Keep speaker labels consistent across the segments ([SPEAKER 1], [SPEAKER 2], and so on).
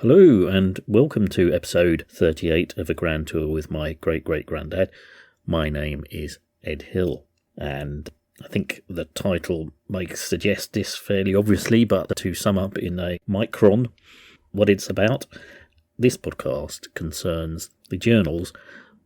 [SPEAKER 1] Hello and welcome to episode 38 of A Grand Tour with my great-great-granddad. My name is Ed Hill, and I think the title might suggest this fairly obviously, but to sum up in a micron what it's about, this podcast concerns the journals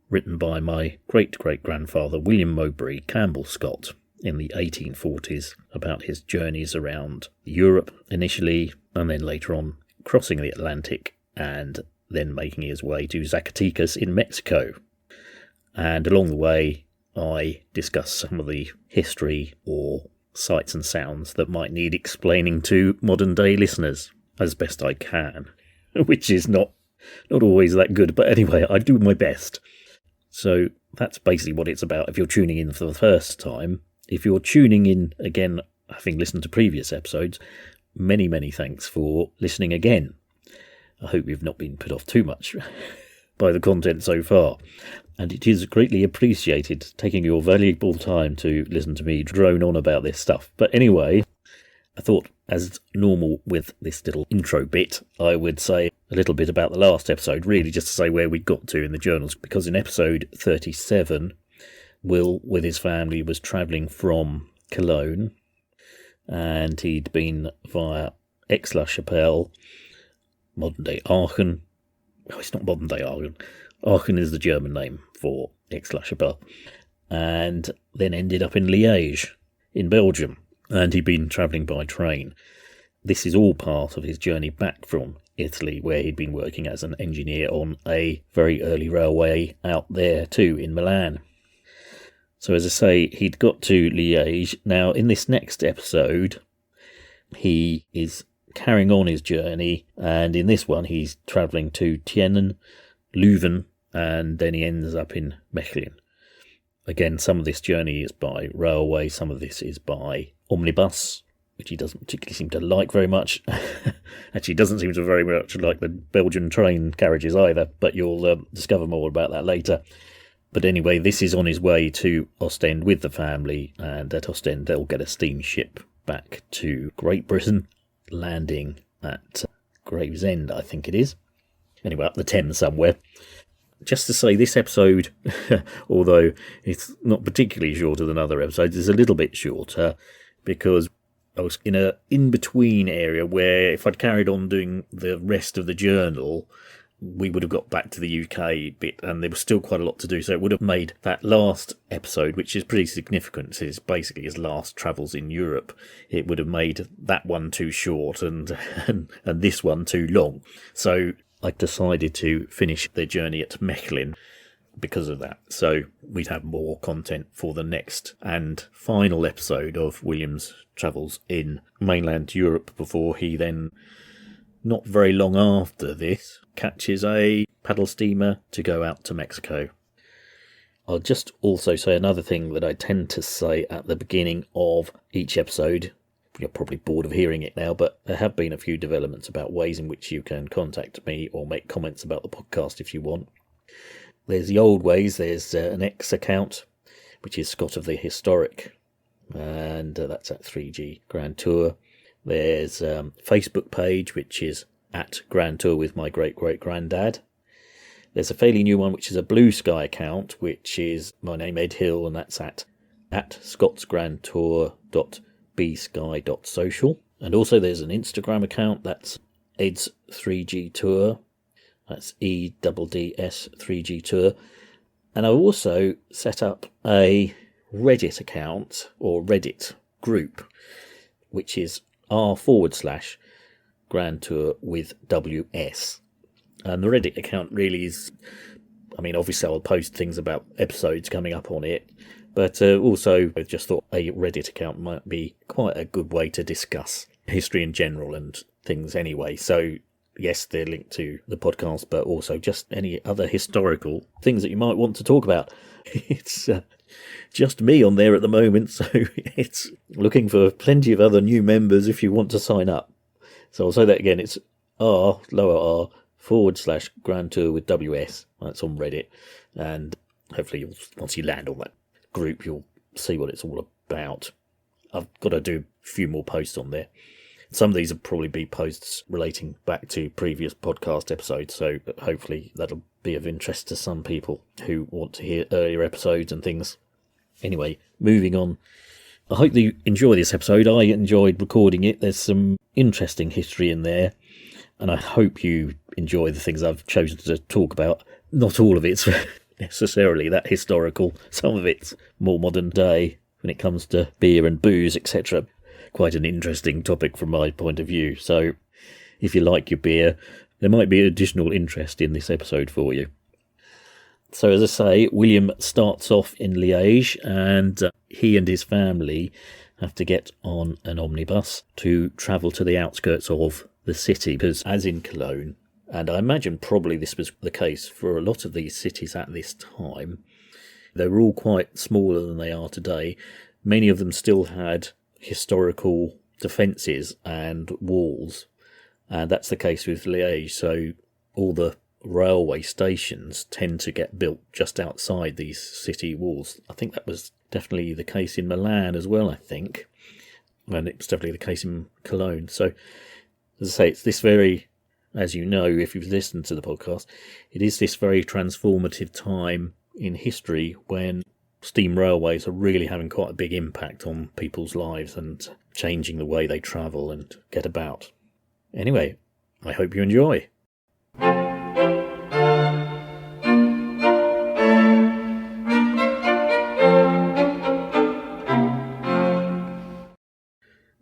[SPEAKER 1] written by my great-great-grandfather William Mowbray Campbell Scott in the 1840s about his journeys around Europe initially, and then later on crossing the Atlantic and then making his way to Zacatecas in Mexico. And along the way, I discuss some of the history or sights and sounds that might need explaining to modern day listeners as best I can, which is not always that good, but anyway, I do my best. So that's basically what it's about if you're tuning in for the first time. If you're tuning in again, having listened to previous episodes, many thanks for listening again. I hope you've not been put off too much by the content so far, and it is greatly appreciated taking your valuable time to listen to me drone on about this stuff. But anyway, I thought, as normal with this little intro bit, I would say a little bit about the last episode, really just to say where we got to in the journals, because in episode 37, Will, with his family, was travelling from Cologne, and he'd been via Aix-la-Chapelle, modern-day Aachen. Oh, it's not modern-day Aachen. Aachen is the German name for Aix-la-Chapelle. And then ended up in Liege, in Belgium. And he'd been travelling by train. This is all part of his journey back from Italy, where he'd been working as an engineer on a very early railway out there too, in Milan. So as I say, he'd got to Liege. Now, in this next episode, he is carrying on his journey, and in this one, he's travelling to Tienen, Leuven, and then he ends up in Mechelen. Again, some of this journey is by railway, some of this is by omnibus, which he doesn't particularly seem to like very much. Actually, doesn't seem to very much like the Belgian train carriages either, but you'll discover more about that later. But anyway, this is on his way to Ostend with the family, and at Ostend they'll get a steamship back to Great Britain, landing at Gravesend, I think it is. Anyway, up the Thames somewhere. Just to say, this episode, although it's not particularly shorter than other episodes, is a little bit shorter because I was in a in-between area where if I'd carried on doing the rest of the journal, we would have got back to the UK bit, and there was still quite a lot to do, so it would have made that last episode, which is pretty significant, is basically his last travels in Europe, it would have made that one too short and this one too long. So I decided to finish the journey at Mechelen because of that. So we'd have more content for the next and final episode of William's travels in mainland Europe before he then, not very long after this, catches a paddle steamer to go out to Mexico. I'll just also say another thing that I tend to say at the beginning of each episode. You're probably bored of hearing it now, but there have been a few developments about ways in which you can contact me or make comments about the podcast if you want. There's the old ways. There's an X account, which is Scott of the Historic, and that's at 3G Grand Tour. There's a Facebook page, which is at Grand Tour with my great-great-granddad. There's a fairly new one, which is a Blue Sky account, which is my name, Ed Hill, and that's at scotsgrandtour.bsky.social. And also there's an Instagram account, that's Ed's 3G Tour. That's EDDS 3G Tour. And I've also set up a Reddit account, or Reddit group, which is r/Grand Tour with WS. And the Reddit account really is, I mean, obviously I'll post things about episodes coming up on it, but also I just thought a Reddit account might be quite a good way to discuss history in general and things anyway. So yes, they're linked to the podcast, but also just any other historical things that you might want to talk about. It's just me on there at the moment, so it's looking for plenty of other new members if you want to sign up. So I'll say that again, it's r/Grand Tour with WS. That's on Reddit, and hopefully once you land on that group, you'll see what it's all about. I've got to do a few more posts on there. Some of these will probably be posts relating back to previous podcast episodes, so hopefully that'll be of interest to some people who want to hear earlier episodes and things. Anyway, moving on. I hope you enjoy this episode. I enjoyed recording it. There's some interesting history in there, and I hope you enjoy the things I've chosen to talk about. Not all of it's necessarily that historical. Some of it's more modern day when it comes to beer and booze, etc. Quite an interesting topic from my point of view. So if you like your beer, there might be additional interest in this episode for you. So as I say, William starts off in Liege, and he and his family have to get on an omnibus to travel to the outskirts of the city, because as in Cologne, and I imagine probably this was the case for a lot of these cities at this time, they were all quite smaller than they are today. Many of them still had historical defences and walls, and that's the case with Liege. So all the railway stations tend to get built just outside these city walls. I think that was definitely the case in Milan as well, I think, and it was definitely the case in Cologne. So as I say, it's this very, as you know if you've listened to the podcast, it is this very transformative time in history when steam railways are really having quite a big impact on people's lives and changing the way they travel and get about. Anyway, I hope you enjoy.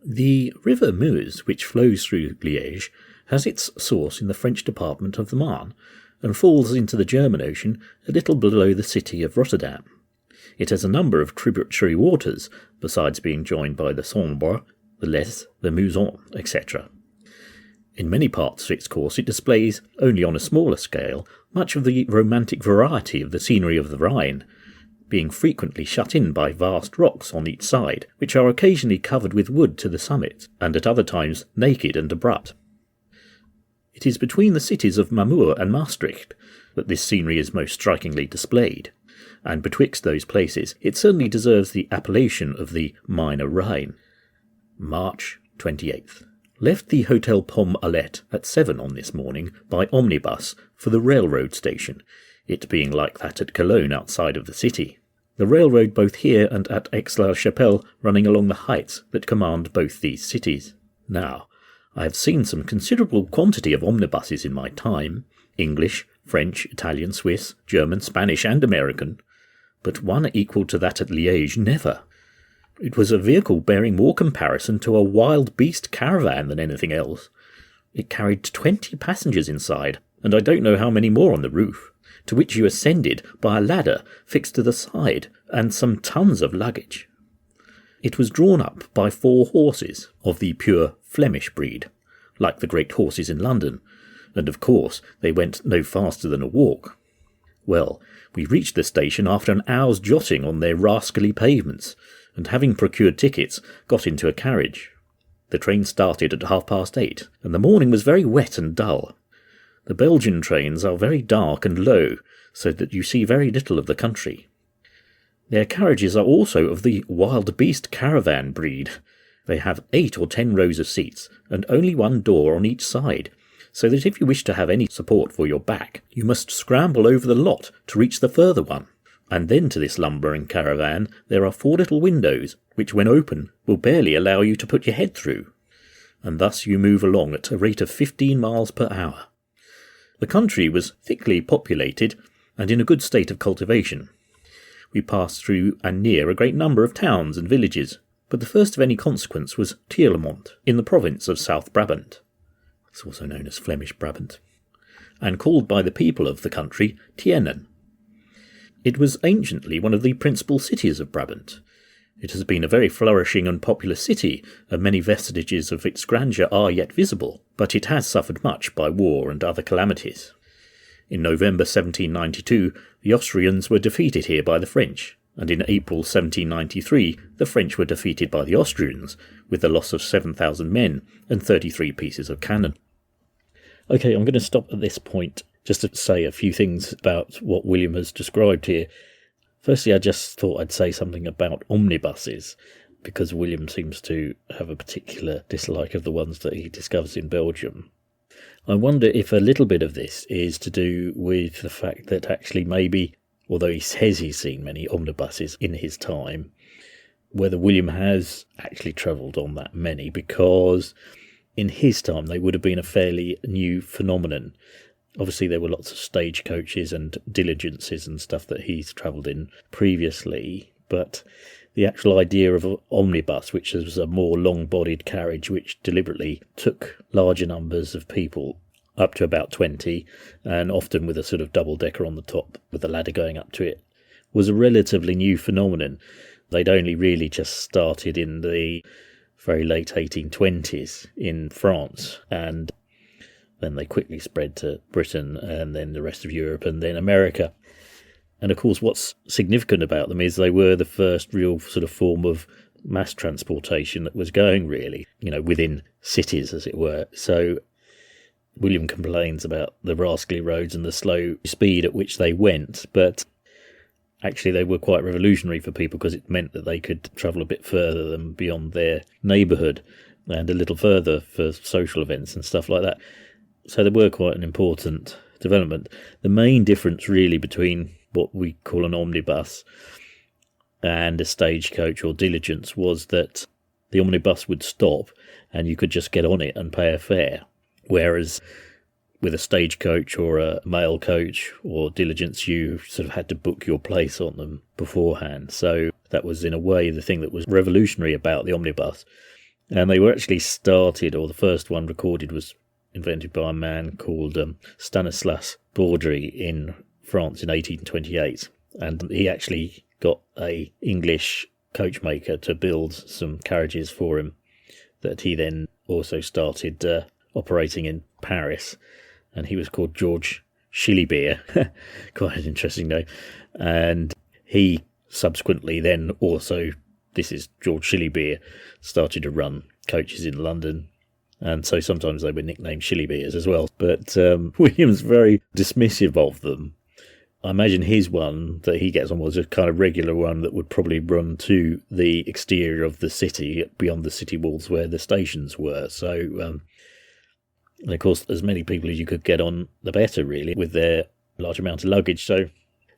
[SPEAKER 1] The river Meuse, which flows through Liege, has its source in the French department of the Marne and falls into the German Ocean a little below the city of Rotterdam. It has a number of tributary waters, besides being joined by the Sambre, the Lez, the Mouzon, etc. In many parts of its course it displays, only on a smaller scale, much of the romantic variety of the scenery of the Rhine, being frequently shut in by vast rocks on each side, which are occasionally covered with wood to the summit, and at other times naked and abrupt. It is between the cities of Namur and Maastricht that this scenery is most strikingly displayed, and betwixt those places it certainly deserves the appellation of the Minor Rhine. March 28th. Left the Hotel Pomme Alette at 7 on this morning by omnibus for the railroad station, it being like that at Cologne outside of the city. The railroad both here and at Aix-la-Chapelle running along the heights that command both these cities. Now, I have seen some considerable quantity of omnibuses in my time, English, French, Italian, Swiss, German, Spanish and American, but one equal to that at Liege never. It was a vehicle bearing more comparison to a wild beast caravan than anything else. It carried 20 passengers inside, and I don't know how many more on the roof, to which you ascended by a ladder fixed to the side, and some tons of luggage. It was drawn up by 4 horses of the pure Flemish breed, like the great horses in London, and of course they went no faster than a walk. Well, we reached the station after an hour's jotting on their rascally pavements, and having procured tickets, got into a carriage. The train started at 8:30, and the morning was very wet and dull. The Belgian trains are very dark and low, so that you see very little of the country. Their carriages are also of the wild beast caravan breed. They have 8 or 10 rows of seats, and only one door on each side, so that if you wish to have any support for your back, you must scramble over the lot to reach the further one. And then to this lumbering caravan there are 4 little windows, which when open will barely allow you to put your head through. And thus you move along at a rate of 15 miles per hour. The country was thickly populated and in a good state of cultivation. We passed through and near a great number of towns and villages, but the first of any consequence was Tierlemont, in the province of South Brabant. It's also known as Flemish Brabant, and called by the people of the country Tienen. It was anciently one of the principal cities of Brabant. It has been a very flourishing and populous city, and many vestiges of its grandeur are yet visible, but it has suffered much by war and other calamities. In November 1792, the Austrians were defeated here by the French, and in April 1793 the French were defeated by the Austrians, with the loss of 7,000 men and 33 pieces of cannon. Okay, I'm going to stop at this point just to say a few things about what William has described here. Firstly, I just thought I'd say something about omnibuses. because William seems to have a particular dislike of the ones that he discovers in Belgium. I wonder if a little bit of this is to do with the fact that actually maybe, although he says he's seen many omnibuses in his time, whether William has actually travelled on that many, because in his time they would have been a fairly new phenomenon. Obviously there were lots of stagecoaches and diligences and stuff that he's travelled in previously, but the actual idea of an omnibus, which was a more long-bodied carriage which deliberately took larger numbers of people, up to about 20, and often with a sort of double-decker on the top with a ladder going up to it, was a relatively new phenomenon. They'd only really just started in the very late 1820s in France, and then they quickly spread to Britain and then the rest of Europe and then America. And of course, what's significant about them is they were the first real sort of form of mass transportation that was going really, within cities, as it were. So William complains about the rascally roads and the slow speed at which they went, but actually they were quite revolutionary for people because it meant that they could travel a bit further than beyond their neighbourhood and a little further for social events and stuff like that. So they were quite an important development. The main difference really between what we call an omnibus and a stagecoach or diligence was that the omnibus would stop and you could just get on it and pay a fare, whereas with a stagecoach or a mail coach or diligence you sort of had to book your place on them beforehand. So that was in a way the thing that was revolutionary about the omnibus. And they were actually started, or the first one recorded was invented by a man called Stanislas Baudry in France in 1828, and he actually got a English coachmaker to build some carriages for him that he then also started operating in Paris, and he was called George Chilibeer, quite an interesting name, and he subsequently then also, this is George Chilibeer, started to run coaches in London. And so sometimes they were nicknamed Chilibeers as well. But William's very dismissive of them. I imagine his one that he gets on was a kind of regular one that would probably run to the exterior of the city, beyond the city walls where the stations were. So, and of course, as many people as you could get on, the better, really, with their large amount of luggage. So,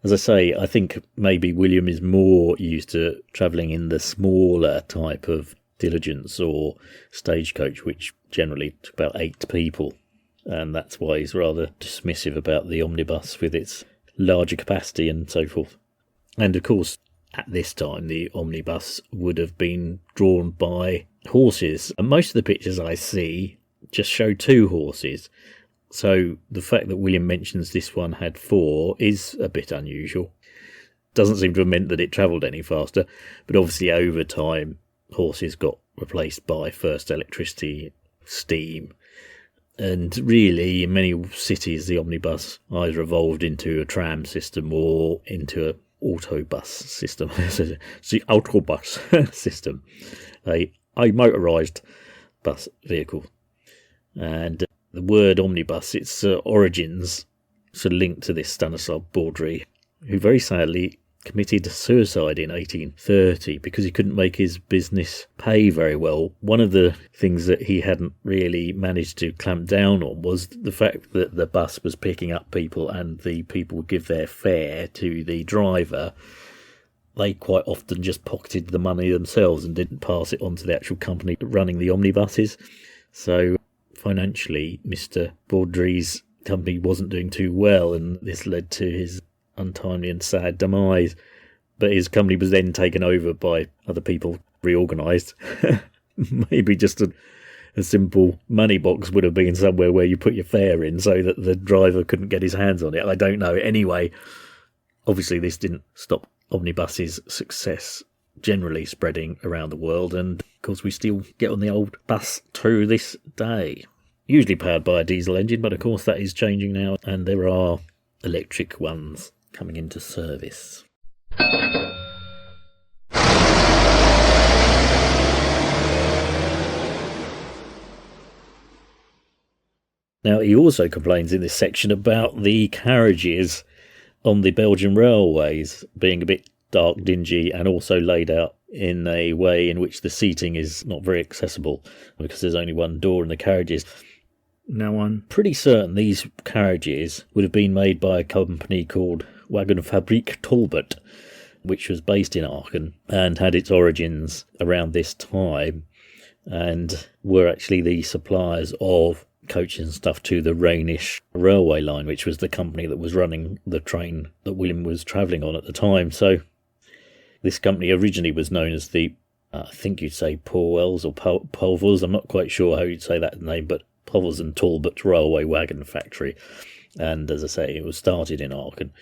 [SPEAKER 1] as I say, I think maybe William is more used to travelling in the smaller type of diligence or stagecoach, which generally took about 8 people, and that's why he's rather dismissive about the omnibus with its larger capacity and so forth. And of course, at this time, the omnibus would have been drawn by horses, and most of the pictures I see just show 2 horses. So the fact that William mentions this one had 4 is a bit unusual. Doesn't seem to have meant that it travelled any faster, but obviously over time horses got replaced by first electricity, steam, and really in many cities the omnibus either evolved into a tram system or into an autobus system. It's the autobus system, a motorised bus vehicle. And the word omnibus, its origins sort of linked to this Stanislaw Baudry, who very sadly committed suicide in 1830 because he couldn't make his business pay very well. One of the things that he hadn't really managed to clamp down on was the fact that the bus was picking up people and the people would give their fare to the driver. They quite often just pocketed the money themselves and didn't pass it on to the actual company running the omnibuses. So financially, Mr. Baudry's company wasn't doing too well, and this led to his untimely and sad demise. But his company was then taken over by other people, reorganised. Maybe just a simple money box would have been somewhere where you put your fare in so that the driver couldn't get his hands on it. I don't know. Anyway, obviously this didn't stop omnibus's success generally spreading around the world, and of course we still get on the old bus to this day. Usually powered by a diesel engine, but of course that is changing now, and there are electric ones coming into service. Now, he also complains in this section about the carriages on the Belgian railways being a bit dark, dingy, and also laid out in a way in which the seating is not very accessible because there's only one door in the carriages. Now, I'm pretty certain these carriages would have been made by a company called Wagenfabrik Talbot, which was based in Aachen and had its origins around this time, and were actually the suppliers of coaches and stuff to the Rhenish railway line, which was the company that was running the train that William was travelling on at the time. So this company originally was known as the, I think you'd say Powell's or Povels, I'm not quite sure how you'd say that name, but Povels and Talbot Railway Wagon Factory. And as I say, it was started in Aachen,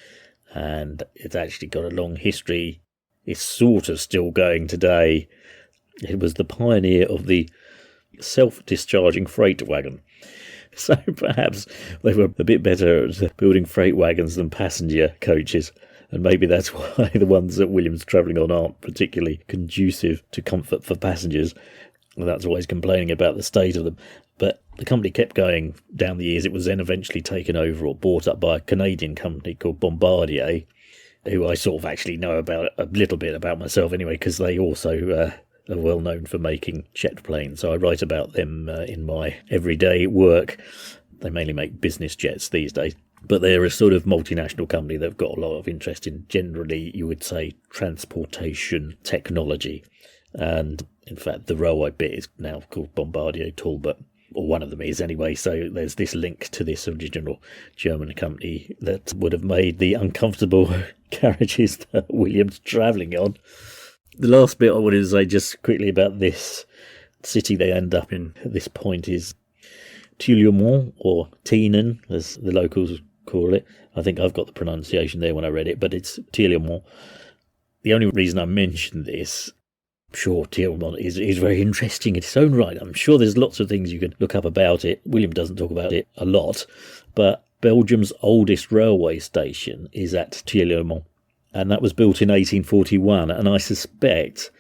[SPEAKER 1] and it's actually got a long history. It's sort of still going today. It was the pioneer of the self-discharging freight wagon. So perhaps they were a bit better at building freight wagons than passenger coaches, and maybe that's why the ones that William's travelling on aren't particularly conducive to comfort for passengers. That's always complaining about the state of them. But the company kept going down the years. It was then eventually taken over or bought up by a Canadian company called Bombardier, who I sort of actually know about a little bit about myself anyway, because they also are well known for making jet planes. So I write about them in my everyday work. They mainly make business jets these days. But they're a sort of multinational company that have got a lot of interest in, generally, you would say, transportation technology. And in fact, the railway bit is now called Bombardier Talbot, or one of them is anyway. So there's this link to this original German company that would have made the uncomfortable carriages that William's travelling on. The last bit I wanted to say just quickly about this city they end up in at this point is Tilleumont, or Tienen, as the locals call it. I think I've got the pronunciation there when I read it, but it's Tilleumont. The only reason I mention this, sure, Tilleumont is very interesting in its own right. I'm sure there's lots of things you can look up about it. William doesn't talk about it a lot, but Belgium's oldest railway station is at Tilleumont, and that was built in 1841, and I suspect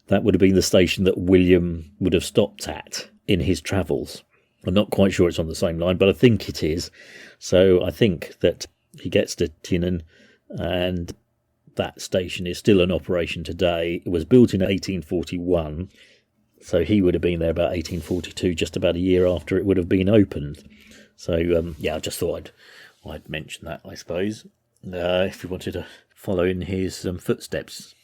[SPEAKER 1] that would have been the station that William would have stopped at in his travels. I'm not quite sure it's on the same line, but I think it is. So I think that he gets to Tienen, and that station is still in operation today. It was built in 1841, so he would have been there about 1842, just about a year after it would have been opened. So, I just thought I'd mention that, I suppose, if you wanted to follow in his footsteps.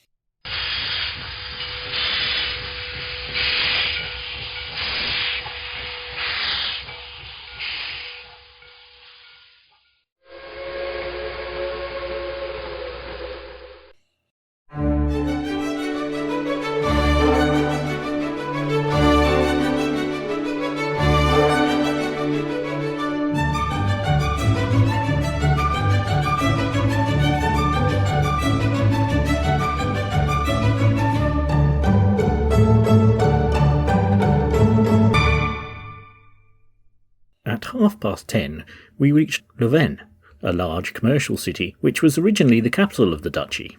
[SPEAKER 1] At 10:30, we reached Leuven, a large commercial city which was originally the capital of the duchy.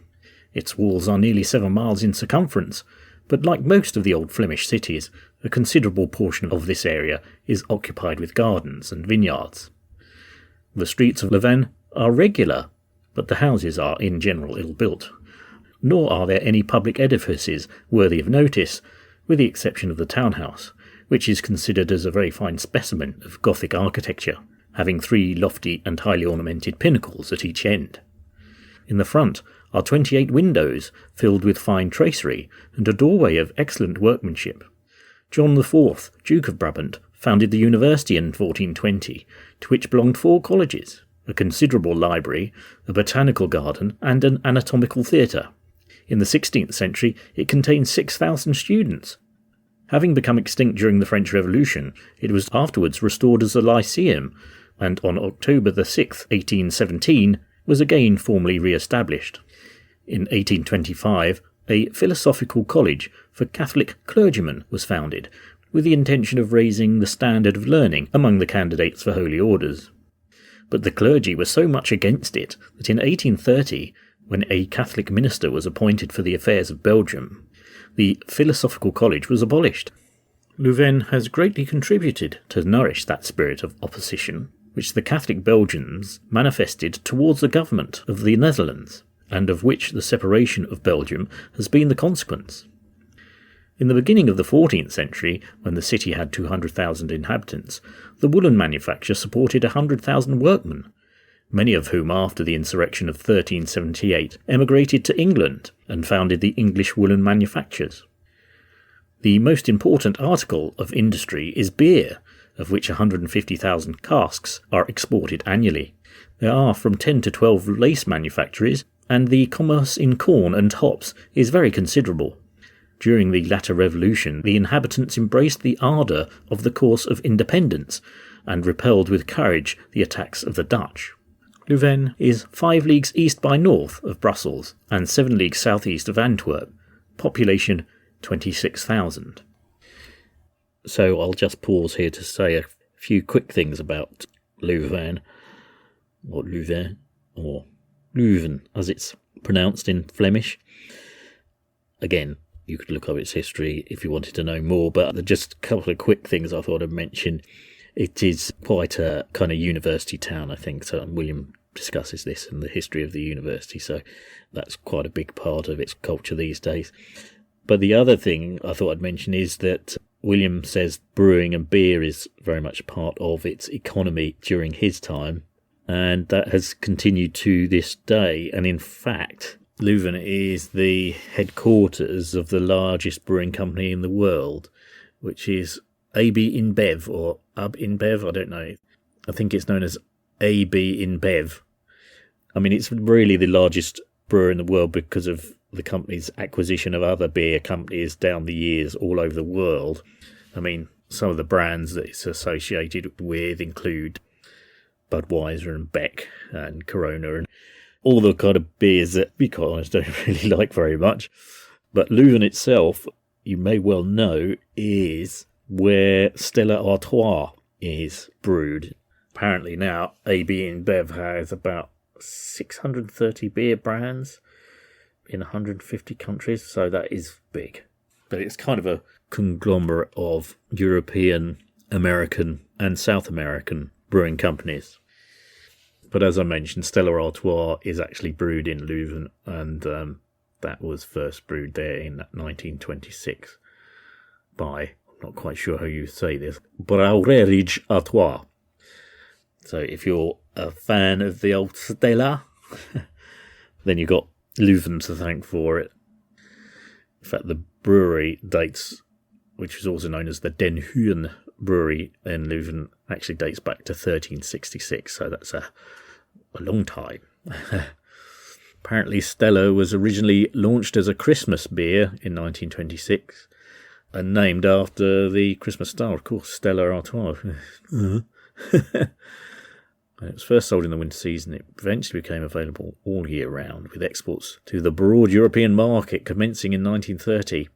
[SPEAKER 1] Its walls are nearly 7 miles in circumference, but like most of the old Flemish cities, a considerable portion of this area is occupied with gardens and vineyards. The streets of Leuven are regular, but the houses are in general ill-built, nor are there any public edifices worthy of notice, with the exception of the townhouse, which is considered as a very fine specimen of Gothic architecture, having 3 lofty and highly ornamented pinnacles at each end. In the front are 28 windows filled with fine tracery and a doorway of excellent workmanship. John IV, Duke of Brabant, founded the university in 1420, to which belonged 4 colleges, a considerable library, a botanical garden, and an anatomical theatre. In the 16th century it contained 6,000 students. Having become extinct during the French Revolution, it was afterwards restored as a lyceum, and on October the 6th, 1817, was again formally re-established. In 1825, a philosophical college for Catholic clergymen was founded, with the intention of raising the standard of learning among the candidates for holy orders. But the clergy were so much against it that in 1830, when a Catholic minister was appointed for the affairs of Belgium, the Philosophical College was abolished. Leuven has greatly contributed to nourish that spirit of opposition which the Catholic Belgians manifested towards the government of the Netherlands, and of which the separation of Belgium has been the consequence. In the beginning of the 14th century, when the city had 200,000 inhabitants, the woolen manufacture supported 100,000 workmen, many of whom after the insurrection of 1378 emigrated to England and founded the English woolen manufactures. The most important article of industry is beer, of which 150,000 casks are exported annually. There are from 10 to 12 lace manufactories, and the commerce in corn and hops is very considerable. During the latter revolution, the inhabitants embraced the ardour of the cause of independence and repelled with courage the attacks of the Dutch. Leuven is 5 leagues east by north of Brussels and 7 leagues southeast of Antwerp. Population 26,000. So I'll just pause here to say a few quick things about Leuven, or Leuven, or Leuven as it's pronounced in Flemish. Again, you could look up its history if you wanted to know more, but just a couple of quick things I thought I'd mention. It is quite a kind of university town, I think, so William discusses this in the history of the university, so that's quite a big part of its culture these days. But the other thing I thought I'd mention is that William says brewing and beer is very much part of its economy during his time, and that has continued to this day, and in fact Leuven is the headquarters of the largest brewing company in the world, which is AB InBev, or AB InBev, I don't know. I think it's known as AB InBev. I mean, it's really the largest brewer in the world because of the company's acquisition of other beer companies down the years all over the world. I mean, some of the brands that it's associated with include Budweiser and Beck and Corona and all the kind of beers that, to be quite honest, I don't really like very much. But Leuven itself, you may well know, is where Stella Artois is brewed. Apparently now, AB InBev has about 630 beer brands in 150 countries, so that is big. But it's kind of a conglomerate of European, American and South American brewing companies. But as I mentioned, Stella Artois is actually brewed in Leuven, and that was first brewed there in 1926 by, I'm not quite sure how you say this, Brouwerij Artois. So if you're a fan of the old Stella, then you've got Leuven to thank for it. In fact, the brewery dates, which is also known as the Den Huyn Brewery in Leuven, actually dates back to 1366, so that's a long time. Apparently Stella was originally launched as a Christmas beer in 1926 and named after the Christmas star, of course, Stella Artois. When it was first sold in the winter season, it eventually became available all year round, with exports to the broad European market commencing in 1930.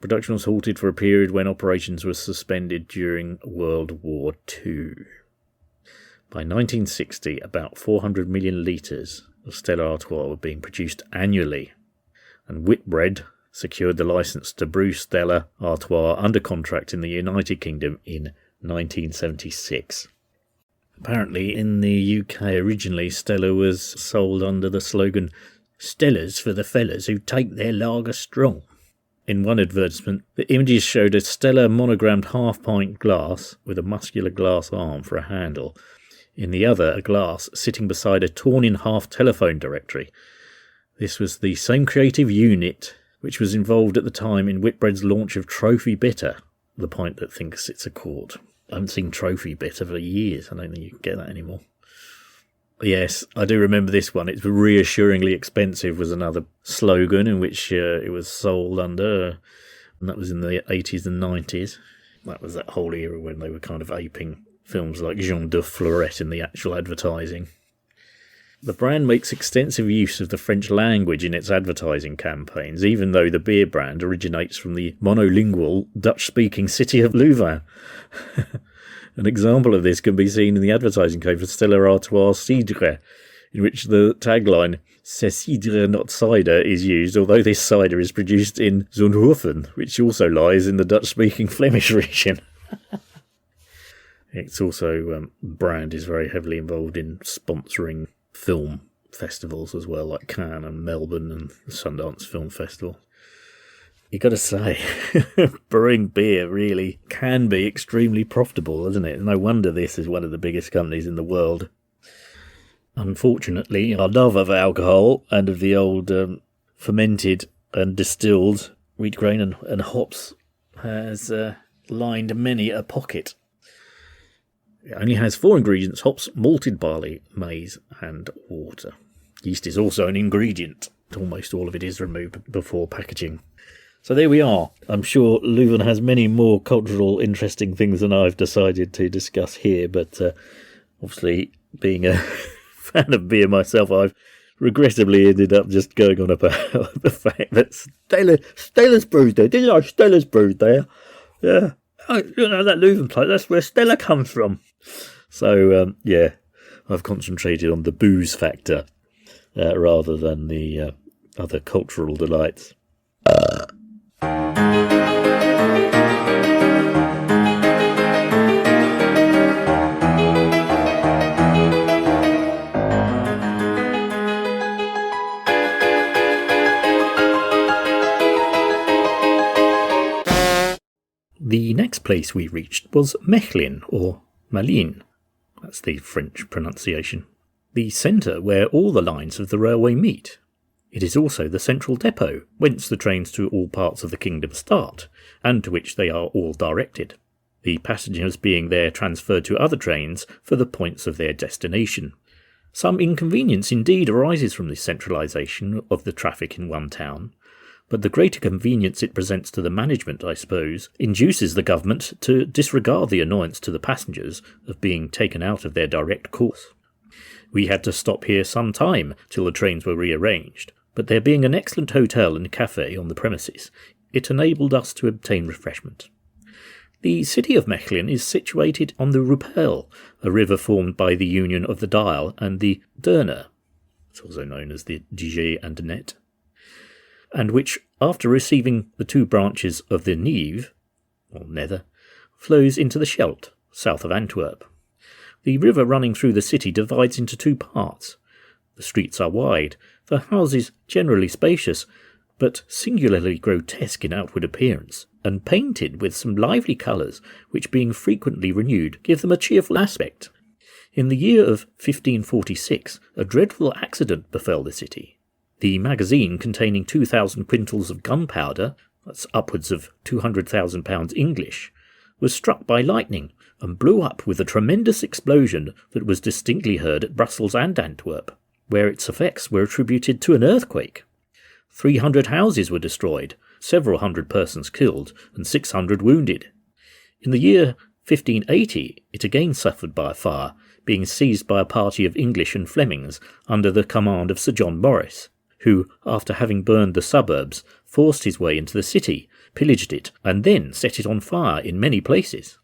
[SPEAKER 1] Production was halted for a period when operations were suspended during World War II. By 1960, about 400 million litres of Stella Artois were being produced annually, and Whitbread secured the licence to brew Stella Artois under contract in the United Kingdom in 1976. Apparently, in the UK originally, Stella was sold under the slogan, "Stella's for the fellas who take their lager strong." In one advertisement, the images showed a Stella monogrammed half-pint glass with a muscular glass arm for a handle. In the other, a glass sitting beside a torn-in-half telephone directory. This was the same creative unit which was involved at the time in Whitbread's launch of Trophy Bitter, the pint that thinks it's a quart. I haven't seen Trophy Bitter for years. I don't think you can get that anymore. Yes, I do remember this one. It's reassuringly expensive was another slogan in which it was sold under, and that was in the 80s and 90s. That was that whole era when they were kind of aping films like Jean de Florette in the actual advertising. The brand makes extensive use of the French language in its advertising campaigns, even though the beer brand originates from the monolingual Dutch-speaking city of Leuven. An example of this can be seen in the advertising code for Stella Artois Cidre, in which the tagline, "C'est cidre, not cider," is used, although this cider is produced in Zonhoven, which also lies in the Dutch-speaking Flemish region. It's also, brand is very heavily involved in sponsoring film festivals as well, like Cannes and Melbourne and the Sundance Film Festival. You got to say, brewing beer really can be extremely profitable, isn't it? No wonder this is one of the biggest companies in the world. Unfortunately, our love of alcohol and of the old fermented and distilled wheat grain and hops has lined many a pocket. It only has 4 ingredients: hops, malted barley, maize and water. Yeast is also an ingredient. Almost all of it is removed before packaging. So there we are. I'm sure Leuven has many more cultural interesting things than I've decided to discuss here, but obviously being a fan of beer myself, I've regrettably ended up just going on about the fact that Stella's brewed there. Didn't I? Stella's brewed there. Yeah. Oh, you know, that Leuven place, that's where Stella comes from. So, yeah, I've concentrated on the booze factor rather than the other cultural delights. The next place we reached was Mechelen, or Malines. That's the French pronunciation. The centre where all the lines of the railway meet. It is also the central depot, whence the trains to all parts of the kingdom start, and to which they are all directed, the passengers being there transferred to other trains for the points of their destination. Some inconvenience indeed arises from this centralisation of the traffic in one town, but the greater convenience it presents to the management, I suppose, induces the government to disregard the annoyance to the passengers of being taken out of their direct course. We had to stop here some time till the trains were rearranged, but there being an excellent hotel and cafe on the premises, it enabled us to obtain refreshment. The city of Mechelen is situated on the Ruppel, a river formed by the union of the Dial and the Deurne, it's also known as the Liege and Net, and which, after receiving the 2 branches of the Nieve, or Nether, flows into the Scheldt, south of Antwerp. The river running through the city divides into 2 parts. The streets are wide, the houses generally spacious, but singularly grotesque in outward appearance, and painted with some lively colours, which being frequently renewed give them a cheerful aspect. In the year of 1546 a dreadful accident befell the city. The magazine containing 2,000 quintals of gunpowder, that's upwards of £200,000 English, was struck by lightning and blew up with a tremendous explosion that was distinctly heard at Brussels and Antwerp, where its effects were attributed to an earthquake. 300 houses were destroyed, several hundred persons killed, and 600 wounded. In the year 1580 it again suffered by a fire, being seized by a party of English and Flemings under the command of Sir John Morris, who, after having burned the suburbs, forced his way into the city, pillaged it, and then set it on fire in many places.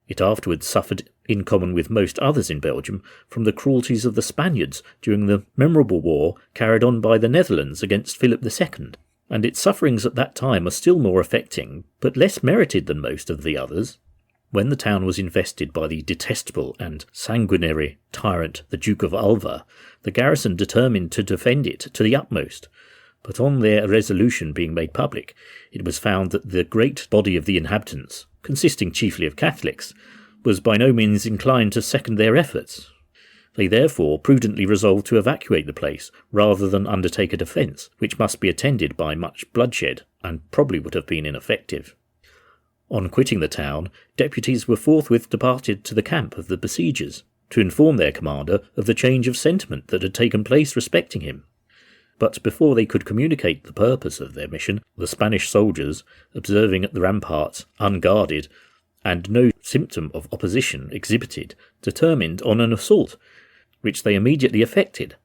[SPEAKER 1] It afterwards suffered, in common with most others in Belgium, from the cruelties of the Spaniards during the memorable war carried on by the Netherlands against Philip II, and its sufferings at that time are still more affecting, but less merited than most of the others. When the town was invested by the detestable and sanguinary tyrant the Duke of Alva, the garrison determined to defend it to the utmost, but on their resolution being made public, it was found that the great body of the inhabitants, consisting chiefly of Catholics, was by no means inclined to second their efforts. They therefore prudently resolved to evacuate the place, rather than undertake a defence, which must be attended by much bloodshed, and probably would have been ineffective. On quitting the town, deputies were forthwith departed to the camp of the besiegers, to inform their commander of the change of sentiment that had taken place respecting him. But before they could communicate the purpose of their mission, the Spanish soldiers, observing at the ramparts unguarded, and no symptom of opposition exhibited, determined on an assault, which they immediately effected,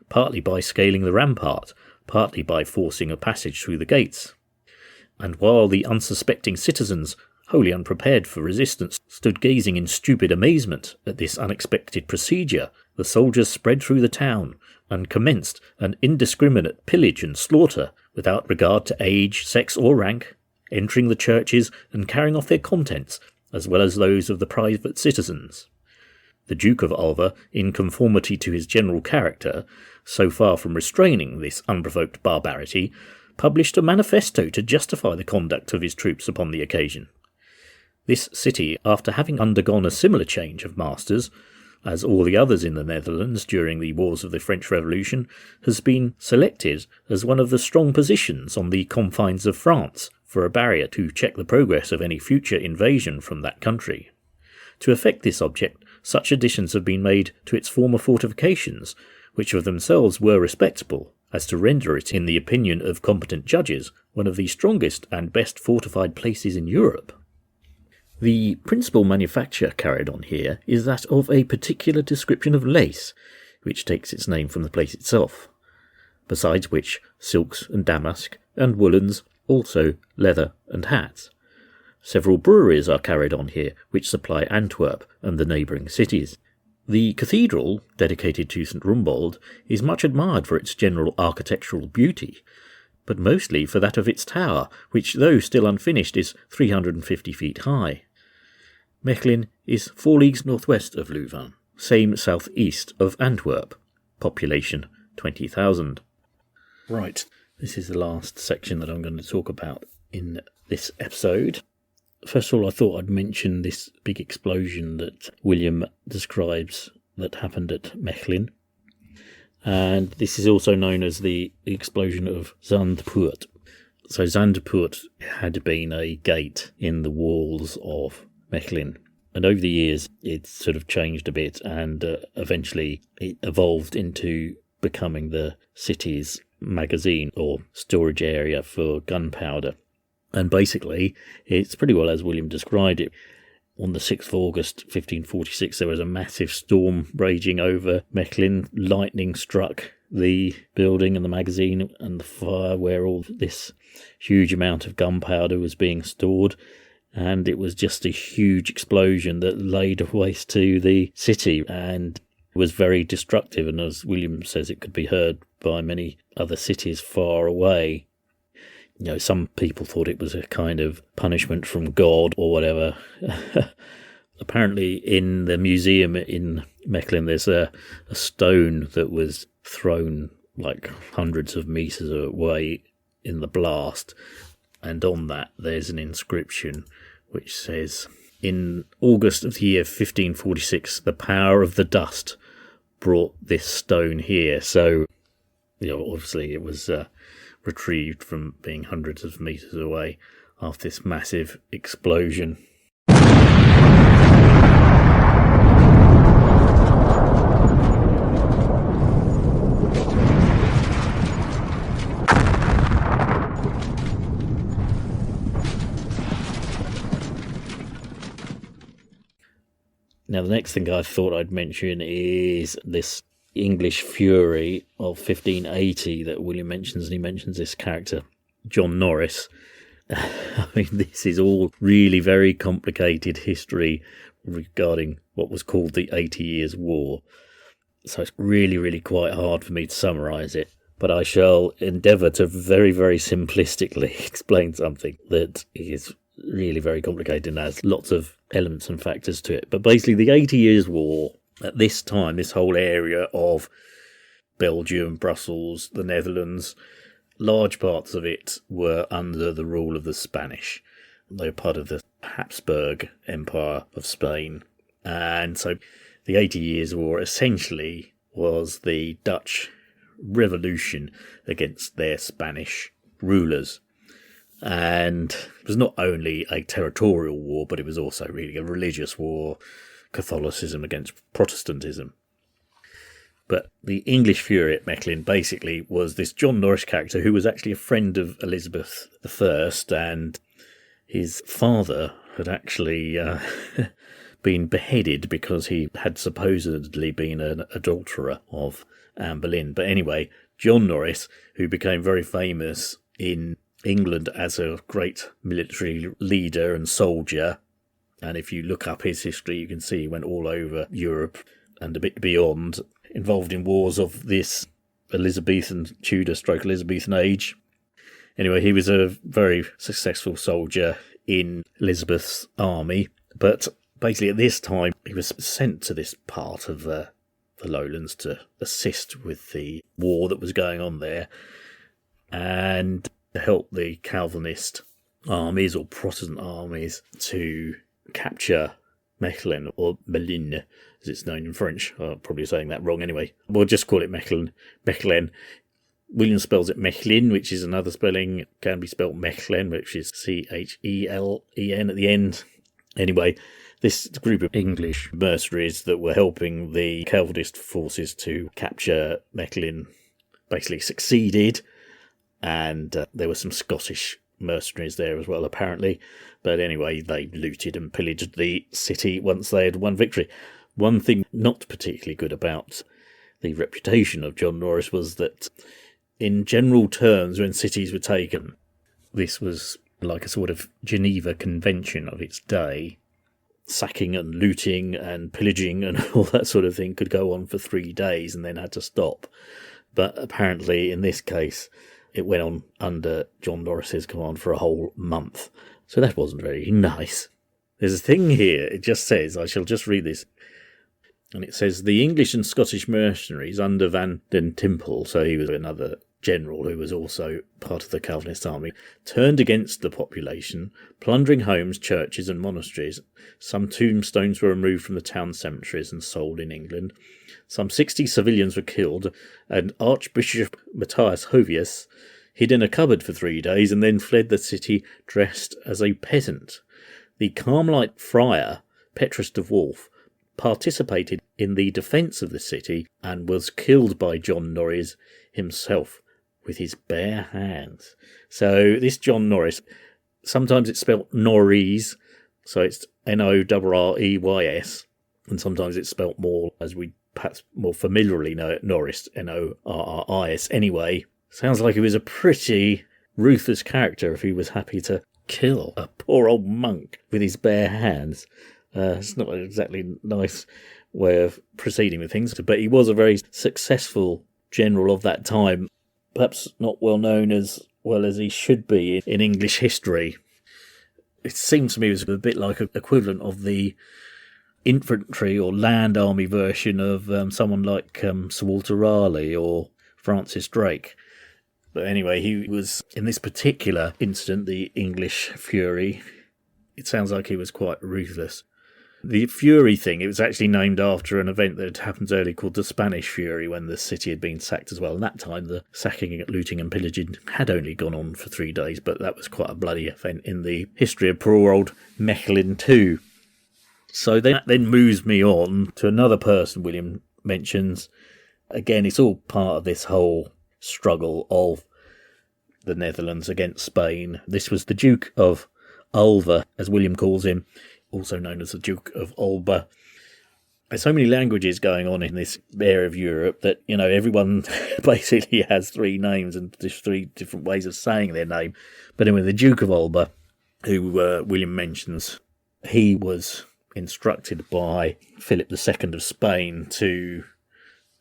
[SPEAKER 1] partly by scaling the rampart, partly by forcing a passage through the gates. And while the unsuspecting citizens, wholly unprepared for resistance, stood gazing in stupid amazement at this unexpected procedure, the soldiers spread through the town, and commenced an indiscriminate pillage and slaughter, without regard to age, sex, or rank, entering the churches and carrying off their contents, as well as those of the private citizens. The Duke of Alva, in conformity to his general character, so far from restraining this unprovoked barbarity, published a manifesto to justify the conduct of his troops upon the occasion. This city, after having undergone a similar change of masters, as all the others in the Netherlands during the wars of the French Revolution, has been selected as one of the strong positions on the confines of France for a barrier to check the progress of any future invasion from that country. To effect this object, such additions have been made to its former fortifications, which of themselves were respectable, as to render it, in the opinion of competent judges, one of the strongest and best fortified places in Europe. The principal manufacture carried on here is that of a particular description of lace, which takes its name from the place itself, besides which silks and damask and woolens, also leather and hats. Several breweries are carried on here, which supply Antwerp and the neighbouring cities. The cathedral, dedicated to St. Rumbold, is much admired for its general architectural beauty, but mostly for that of its tower, which, though still unfinished, is 350 feet high. Mechelen is 4 leagues northwest of Louvain, same southeast of Antwerp, population 20,000. Right, this is the last section that I'm going to talk about in this episode. First of all, I thought I'd mention this big explosion that William describes that happened at Mechelen. And this is also known as the explosion of Zandpoort. So Zandpoort had been a gate in the walls of Mechelen. And over the years, it's sort of changed a bit, and eventually it evolved into becoming the city's magazine or storage area for gunpowder. And basically, it's pretty well as William described it. On the 6th of August 1546, there was a massive storm raging over Mechelen. Lightning struck the building and the magazine and the fire where all this huge amount of gunpowder was being stored. And it was just a huge explosion that laid waste to the city and was very destructive. And as William says, it could be heard by many other cities far away. You know, some people thought it was a kind of punishment from God or whatever. Apparently in the museum in Mechelen, there's a stone that was thrown like hundreds of metres away in the blast. And on that, there's an inscription which says, "In August of the year 1546, the power of the dust brought this stone here." So, you know, obviously it was retrieved from being hundreds of metres away after this massive explosion. Now, the next thing I thought I'd mention is this English fury of 1580 that William mentions, and he mentions this character, John Norris. I mean, this is all really very complicated history regarding what was called the 80 Years' War. So it's really, really quite hard for me to summarise it. But I shall endeavour to very, very simplistically explain something that is really very complicated and has lots of elements and factors to it. But basically, the 80 Years' War, at this time, this whole area of Belgium, Brussels, the Netherlands, large parts of it were under the rule of the Spanish. They were part of the Habsburg Empire of Spain. And so the 80 Years' War essentially was the Dutch revolution against their Spanish rulers. And it was not only a territorial war, but it was also really a religious war, Catholicism against Protestantism. But the English fury at Mechelen basically was this John Norris character who was actually a friend of Elizabeth I, and his father had actually been beheaded because he had supposedly been an adulterer of Anne Boleyn. But anyway, John Norris, who became very famous in England as a great military leader and soldier, and if you look up his history, you can see he went all over Europe and a bit beyond, involved in wars of this Elizabethan, Tudor/Elizabethan age. Anyway, he was a very successful soldier in Elizabeth's army, but basically at this time he was sent to this part of the lowlands to assist with the war that was going on there and to help the Calvinist armies or Protestant armies to capture Mechelen, or Mechelen as it's known in French. I'm probably saying that wrong anyway. We'll just call it Mechelen. Mechelen. William spells it Mechelen, which is another spelling. It can be spelled Mechelen, which is Chelen at the end. Anyway, this group of English mercenaries that were helping the Calvinist forces to capture Mechelen basically succeeded, and there were some Scottish mercenaries there as well, apparently. But anyway, they looted and pillaged the city once they had won victory. One thing not particularly good about the reputation of John Norris was that, in general terms, when cities were taken, this was like a sort of Geneva Convention of its day. Sacking and looting and pillaging and all that sort of thing could go on for 3 days and then had to stop. But apparently, in this case, it went on under John Norris's command for a whole month. So that wasn't very nice. There's a thing here, it just says, I shall just read this. And it says, the English and Scottish mercenaries under Van den Timpel, so he was another general who was also part of the Calvinist army, turned against the population, plundering homes, churches and monasteries. Some tombstones were removed from the town cemeteries and sold in England. Some 60 civilians were killed, and Archbishop Matthias Hovius hid in a cupboard for 3 days and then fled the city dressed as a peasant. The Carmelite friar, Petrus de Wolf, participated in the defence of the city and was killed by John Norris himself with his bare hands. So this John Norris, sometimes it's spelt Norreys, so it's Norreys, and sometimes it's spelt more, as we perhaps more familiarly know it, Norris, Norris. Anyway, sounds like he was a pretty ruthless character if he was happy to kill a poor old monk with his bare hands. It's not exactly a nice way of proceeding with things, but he was a very successful general of that time, perhaps not well known as well as he should be in English history. It seems to me it was a bit like an equivalent of the infantry or land army version of someone like Sir Walter Raleigh or Francis Drake. But anyway, he was, in this particular incident, the English Fury. It sounds like he was quite ruthless. The Fury thing, it was actually named after an event that had happened earlier called the Spanish Fury, when the city had been sacked as well. And that time, the sacking, looting and pillaging had only gone on for 3 days, but that was quite a bloody event in the history of poor old Mechelen too. So that then moves me on to another person William mentions. Again, it's all part of this whole struggle of the Netherlands against Spain. This was the Duke of Alva, as William calls him, also known as the Duke of Alba. There's so many languages going on in this area of Europe that, everyone basically has 3 names and just 3 different ways of saying their name. But anyway, the Duke of Alba, who William mentions, he was instructed by Philip II of Spain to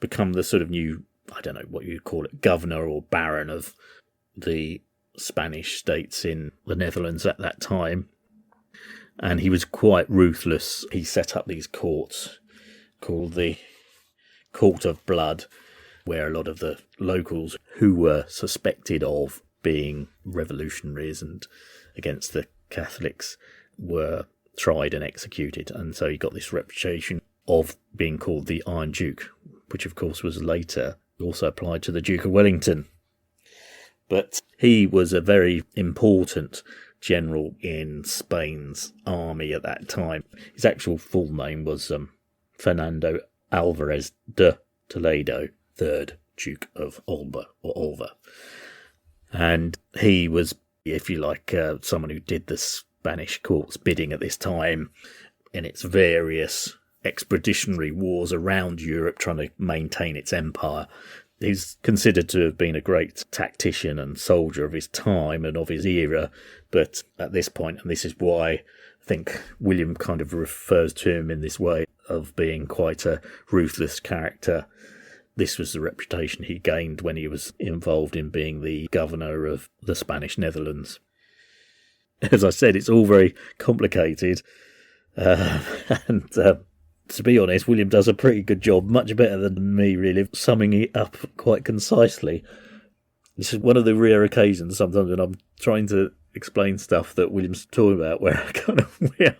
[SPEAKER 1] become the sort of new, I don't know what you'd call it, governor or baron of the Spanish states in the Netherlands at that time. And he was quite ruthless. He set up these courts called the Court of Blood, where a lot of the locals who were suspected of being revolutionaries and against the Catholics were tried and executed. And so he got this reputation of being called the Iron Duke, which of course was later also applied to the Duke of Wellington. But he was a very important general in Spain's army at that time. His actual full name was Fernando Alvarez de Toledo, 3rd Duke of Alba, or Alva. And he was, if you like, someone who did the Spanish court's bidding at this time in its various expeditionary wars around Europe, trying to maintain its empire. He's considered to have been a great tactician and soldier of his time and of his era, but at this point, and this is why I think William kind of refers to him in this way of being quite a ruthless character, this was the reputation he gained when he was involved in being the governor of the Spanish Netherlands. As I said, it's all very complicated, and To be honest, William does a pretty good job, much better than me, really, summing it up quite concisely. This is one of the rare occasions sometimes when I'm trying to explain stuff that William's talking about where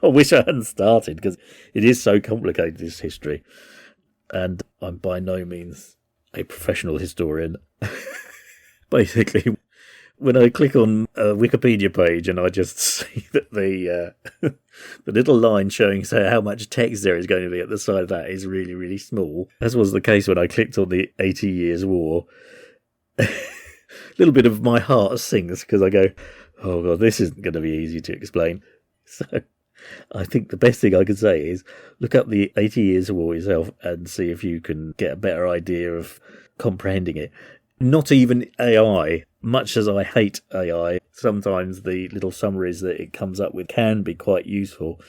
[SPEAKER 1] I wish I hadn't started, because it is so complicated, this history. And I'm by no means a professional historian. Basically, when I click on a Wikipedia page and I just see that the little line showing how much text there is going to be at the side of that is really, really small, as was the case when I clicked on the 80 Years' War, a little bit of my heart sinks because I go, oh God, this isn't going to be easy to explain. So I think the best thing I could say is look up the 80 Years' War yourself and see if you can get a better idea of comprehending it. Not even AI, much as I hate AI, sometimes the little summaries that it comes up with can be quite useful.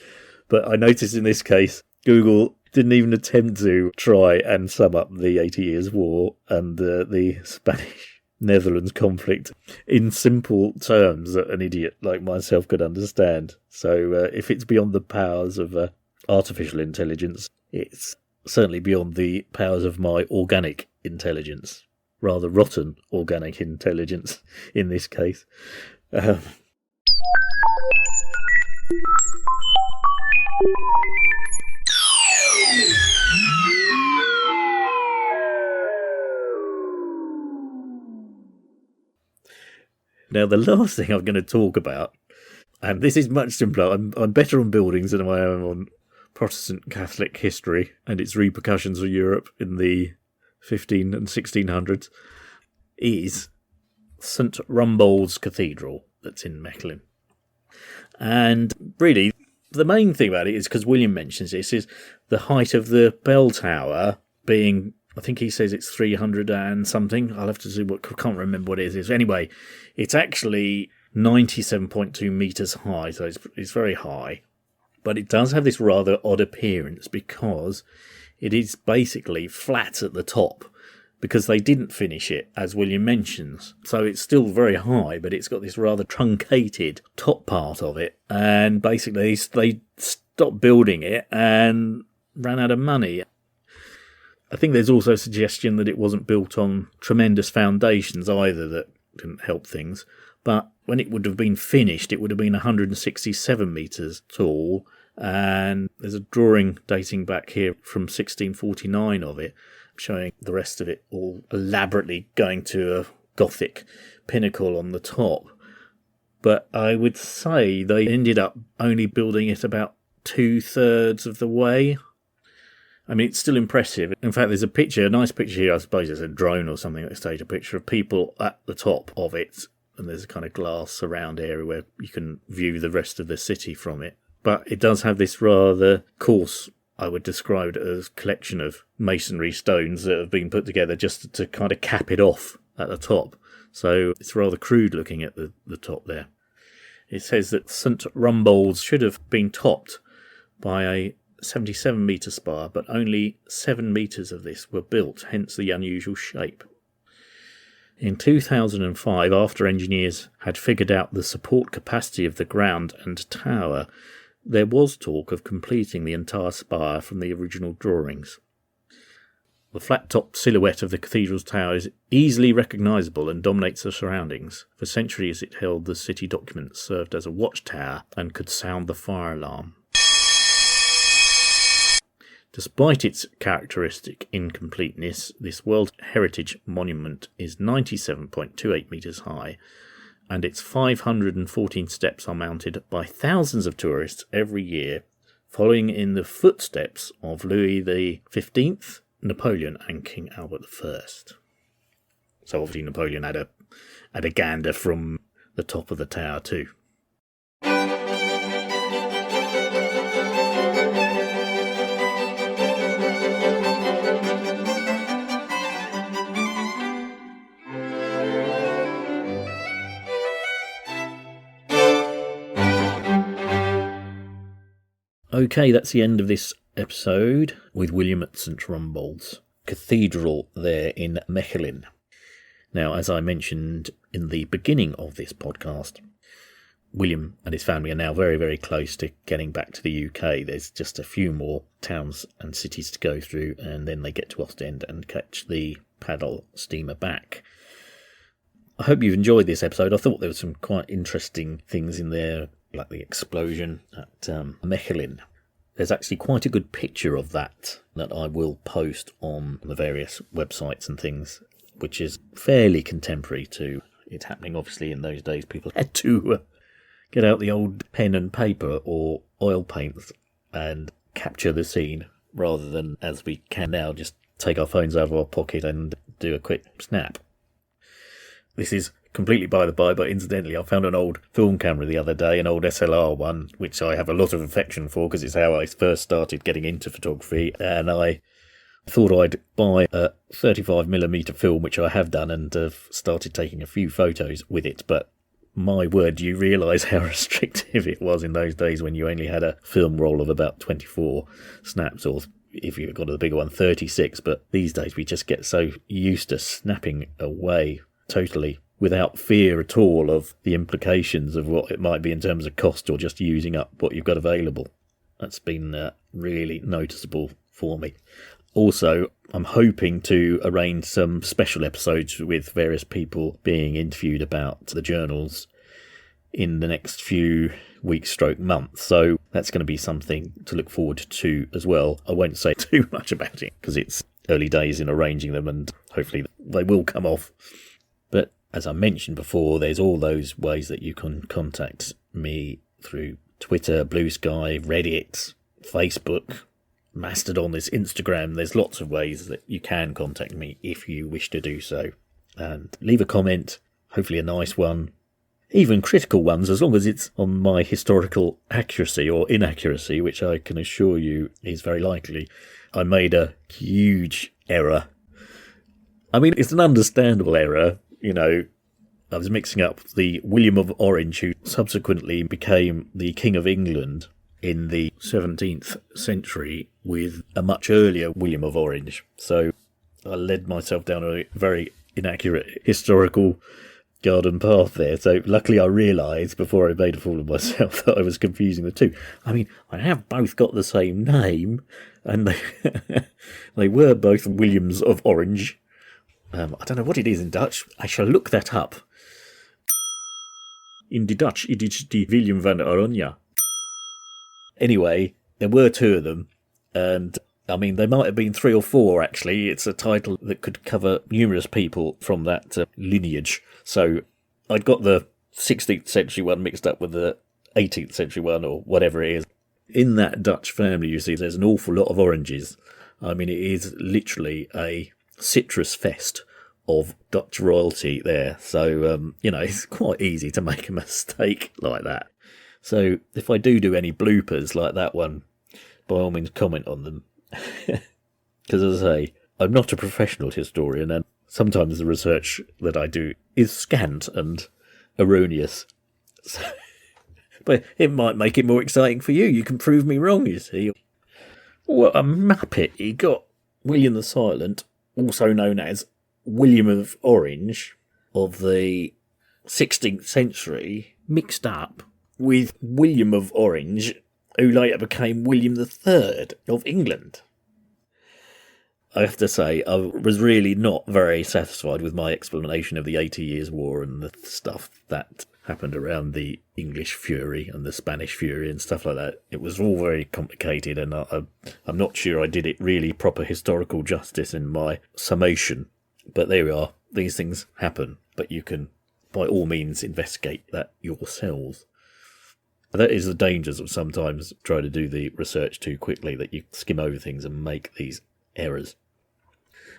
[SPEAKER 1] But I noticed in this case, Google didn't even attempt to try and sum up the 80 Years' War and the Spanish-Netherlands conflict in simple terms that an idiot like myself could understand. So if it's beyond the powers of artificial intelligence, it's certainly beyond the powers of my organic intelligence. Rather rotten organic intelligence in this case. Now, the last thing I'm going to talk about, and this is much simpler, I'm better on buildings than I am on Protestant Catholic history and its repercussions for Europe in the 15 and 1600s, is St Rumbold's Cathedral that's in Mechelen. And really, the main thing about it is, because William mentions this, is the height of the bell tower being, I think he says it's 300 and something. I'll have to see I can't remember what it is. Anyway, it's actually 97.2 metres high, so it's very high. But it does have this rather odd appearance because it is basically flat at the top because they didn't finish it, as William mentions. So it's still very high, but it's got this rather truncated top part of it. And basically they stopped building it and ran out of money. I think there's also a suggestion that it wasn't built on tremendous foundations either that didn't help things. But when it would have been finished, it would have been 167 metres tall. And there's a drawing dating back here from 1649 of it, showing the rest of it all elaborately going to a Gothic pinnacle on the top. But I would say they ended up only building it about 2/3 of the way. I mean, it's still impressive. In fact, there's a nice picture here, I suppose it's a drone or something at this stage, a picture of people at the top of it. And there's a kind of glass surround area where you can view the rest of the city from it. But it does have this rather coarse, I would describe it as, collection of masonry stones that have been put together just to kind of cap it off at the top. So it's rather crude looking at the top there. It says that St Rumbold's should have been topped by a 77-metre spire, but only 7 metres of this were built, hence the unusual shape. In 2005, after engineers had figured out the support capacity of the ground and tower, there was talk of completing the entire spire from the original drawings. The flat-topped silhouette of the cathedral's tower is easily recognisable and dominates the surroundings. For centuries it held the city documents, served as a watchtower, and could sound the fire alarm. Despite its characteristic incompleteness, this World Heritage Monument is 97.28 metres high, and its 514 steps are mounted by thousands of tourists every year, following in the footsteps of Louis XV, Napoleon and King Albert I. So obviously Napoleon had a gander from the top of the tower too. Okay, that's the end of this episode with William at St Rumbold's Cathedral there in Mechelen. Now, as I mentioned in the beginning of this podcast, William and his family are now very, very close to getting back to the UK. There's just a few more towns and cities to go through, and then they get to Ostend and catch the paddle steamer back. I hope you've enjoyed this episode. I thought there were some quite interesting things in there, like the explosion at Mechelen. There's actually quite a good picture of that I will post on the various websites and things, which is fairly contemporary to it happening. Obviously, in those days, people had to get out the old pen and paper or oil paints and capture the scene, rather than, as we can now, just take our phones out of our pocket and do a quick snap. This is completely by the by, but incidentally, I found an old film camera the other day, an old SLR one, which I have a lot of affection for because it's how I first started getting into photography, and I thought I'd buy a 35mm film, which I have done, and have started taking a few photos with it, but my word, do you realise how restrictive it was in those days when you only had a film roll of about 24 snaps, or if you got a bigger one, 36, but these days we just get so used to snapping away totally without fear at all of the implications of what it might be in terms of cost or just using up what you've got available. That's been really noticeable for me. Also, I'm hoping to arrange some special episodes with various people being interviewed about the journals in the next few weeks / months. So that's going to be something to look forward to as well. I won't say too much about it because it's early days in arranging them, and hopefully they will come off. But as I mentioned before, there's all those ways that you can contact me through Twitter, Blue Sky, Reddit, Facebook, Mastodon, there's Instagram. There's lots of ways that you can contact me if you wish to do so. And leave a comment, hopefully a nice one, even critical ones, as long as it's on my historical accuracy or inaccuracy, which I can assure you is very likely. I made a huge error. I mean, it's an understandable error, you know. I was mixing up the William of Orange, who subsequently became the King of England in the 17th century, with a much earlier William of Orange. So I led myself down a very inaccurate historical garden path there. So luckily I realised before I made a fool of myself that I was confusing the two. I mean, I have both got the same name, and they were both Williams of Orange. I don't know what it is in Dutch. I shall look that up. In the Dutch, it is the William van Oranje. Anyway, there were two of them, and I mean, there might have been 3 or 4 actually. It's a title that could cover numerous people from that lineage. So I'd got the 16th century one mixed up with the 18th century one, or whatever it is. In that Dutch family, you see, there's an awful lot of oranges. I mean, it is literally a citrus fest of Dutch royalty there. So, it's quite easy to make a mistake like that. So if I do any bloopers like that one, by all means comment on them. Because as I say, I'm not a professional historian, and sometimes the research that I do is scant and erroneous. So, but it might make it more exciting for you. You can prove me wrong, you see. What a muppet. He got William the Silent, also known as William of Orange, of the 16th century, mixed up with William of Orange, who later became William III of England. I have to say, I was really not very satisfied with my explanation of the 80 Years' War and the stuff that happened around the English Fury and the Spanish Fury and stuff like that. It was all very complicated, and I'm not sure I did it really proper historical justice in my summation. But there we are. These things happen, but you can, by all means, investigate that yourselves. That is the dangers of sometimes trying to do the research too quickly, that you skim over things and make these errors.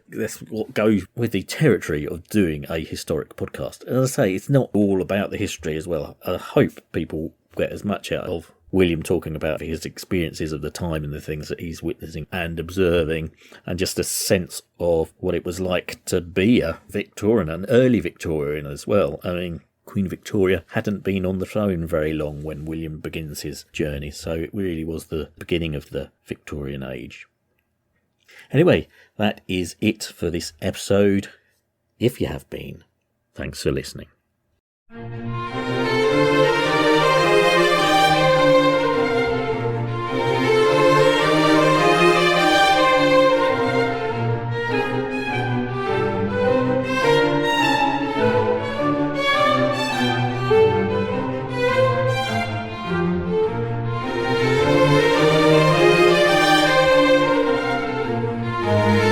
[SPEAKER 1] That's what goes with the territory of doing a historic podcast. As I say, it's not all about the history as well. I hope people get as much out of William talking about his experiences of the time and the things that he's witnessing and observing, and just a sense of what it was like to be a Victorian, an early Victorian as well. I mean, Queen Victoria hadn't been on the throne very long when William begins his journey, so it really was the beginning of the Victorian age. Anyway, that is it for this episode. If you have been, thanks for listening.
[SPEAKER 2] Bye.